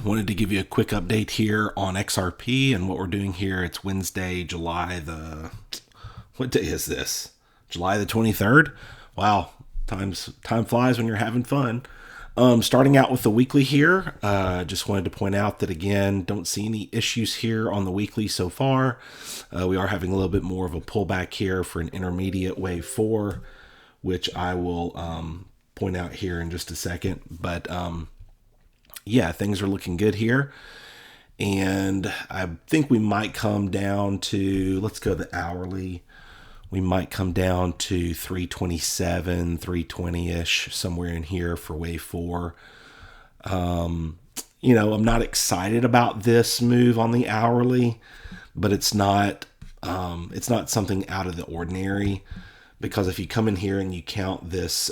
Wanted to give you a quick update here on XRP and what we're doing here. It's Wednesday, what day is this? July the 23rd. Wow, time flies when you're having fun. Starting out with the weekly here, just wanted to point out that again, don't see any issues here on the weekly so far. We are having a little bit more of a pullback here for an intermediate wave 4, which I will point out here in just a second. But yeah, things are looking good here. And I think we might come down to, let's go the hourly. We might come down to 327, 320-ish, somewhere in here for wave 4. I'm not excited about this move on the hourly, but it's not something out of the ordinary, because if you come in here and you count this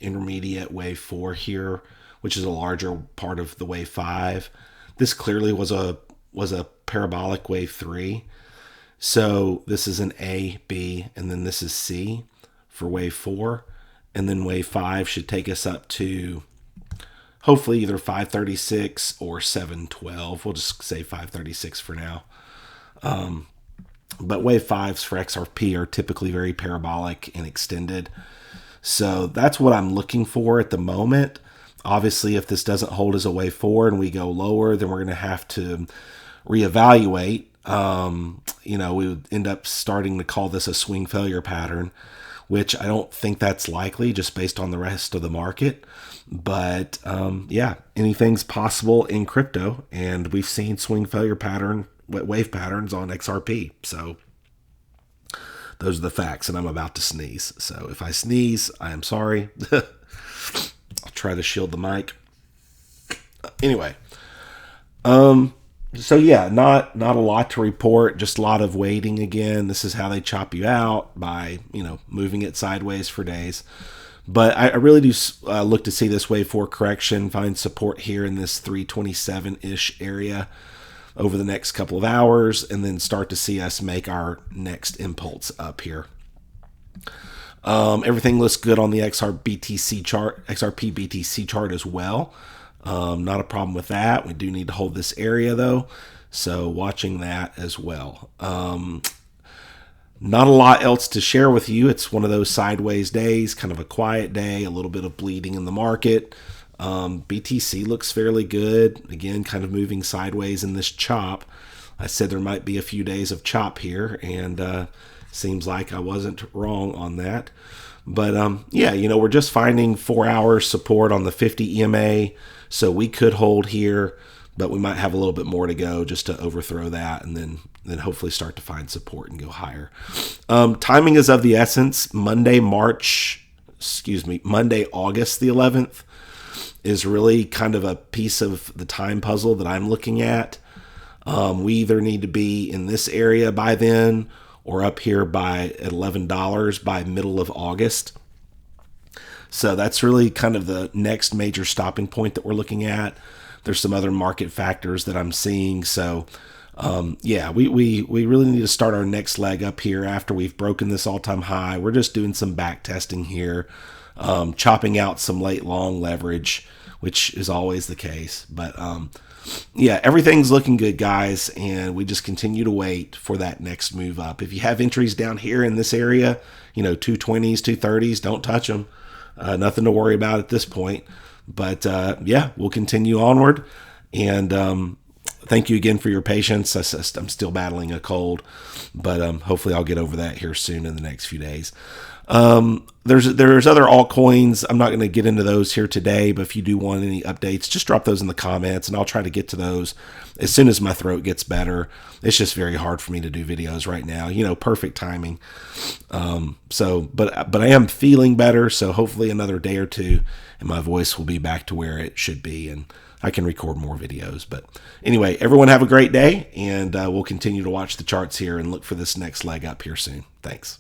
intermediate wave 4 here, which is a larger part of the wave 5, this clearly was a parabolic wave 3. So this is an A, B, and then this is C for wave 4. And then wave 5 should take us up to hopefully either 536 or 712. We'll just say 536 for now. But wave 5s for XRP are typically very parabolic and extended. So that's what I'm looking for at the moment. Obviously, if this doesn't hold as a wave 4 and we go lower, then we're going to have to reevaluate. We would end up starting to call this a swing failure pattern, which I don't think that's likely just based on the rest of the market. But anything's possible in crypto, and we've seen swing failure wave patterns on XRP. So those are the facts, and I'm about to sneeze. So if I sneeze, I am sorry. I'll try to shield the mic. Anyway, so yeah, not a lot to report, just a lot of waiting again. This is how they chop you out by, moving it sideways for days. But I really do look to see this wave 4 correction find support here in this 327-ish area over the next couple of hours, and then start to see us make our next impulse up here. Everything looks good on the XRP BTC chart as well. Not a problem with that. We do need to hold this area though, so watching that as well. Not a lot else to share with you. It's one of those sideways days, kind of a quiet day, a little bit of bleeding in the market. BTC looks fairly good. Again, kind of moving sideways in this chop. I said there might be a few days of chop here, and seems like I wasn't wrong on that. But we're just finding 4 hours support on the 50 EMA, so we could hold here, but we might have a little bit more to go just to overthrow that, and then hopefully start to find support and go higher. Timing is of the essence. Monday, August the 11th is really kind of a piece of the time puzzle that I'm looking at. We either need to be in this area by then, or up here by $11 by middle of August. So that's really kind of the next major stopping point that we're looking at. There's some other market factors that I'm seeing. So we really need to start our next leg up here after we've broken this all-time high. We're just doing some back testing here, chopping out some late long leverage, which is always the case. But everything's looking good, guys, and we just continue to wait for that next move up. If you have entries down here in this area, 220s, 230s, don't touch them. Nothing to worry about at this point. But we'll continue onward. And thank you again for your patience. I'm still battling a cold, but hopefully I'll get over that here soon in the next few days. There's other altcoins. I'm not going to get into those here today, but if you do want any updates, just drop those in the comments, and I'll try to get to those as soon as my throat gets better. It's just very hard for me to do videos right now. Perfect timing. But I am feeling better, so hopefully another day or two, and my voice will be back to where it should be, and I can record more videos. But anyway, everyone have a great day, and we'll continue to watch the charts here and look for this next leg up here soon. Thanks.